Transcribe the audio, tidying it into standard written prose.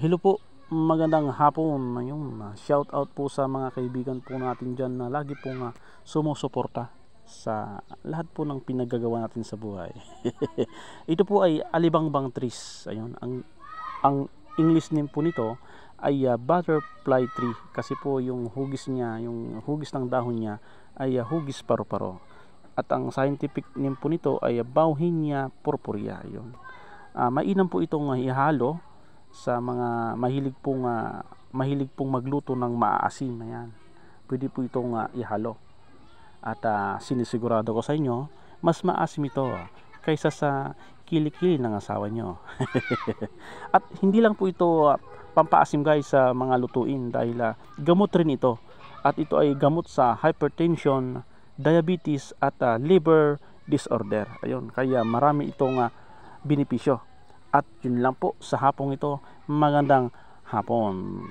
Hello po, magandang hapon. Ayun, shout out po sa mga kaibigan po natin dyan na lagi pong sumusuporta sa lahat po ng pinaggagawa natin sa buhay. Ito po ay alibangbang trees. Ayun, ang English name po nito ay butterfly tree kasi po yung hugis niya, yung hugis ng dahon niya ay hugis paru-paro. At ang scientific name po nito ay Bauhinia purpurea. Ayun. Mainam po itong ihalo sa mga mahilig pong magluto ng maaasim. Ayan. Pwede po itong ihalo. At sinisigurado ko sa inyo, mas maasim ito kaysa sa kilikili ng asawa nyo. At hindi lang po ito pampaasim guys sa mga lutuin dahil gamot rin ito. At ito ay gamot sa hypertension, diabetes at liver disorder. Ayun, kaya marami itong benepisyo. At yun lang po sa hapong ito. Magandang hapon.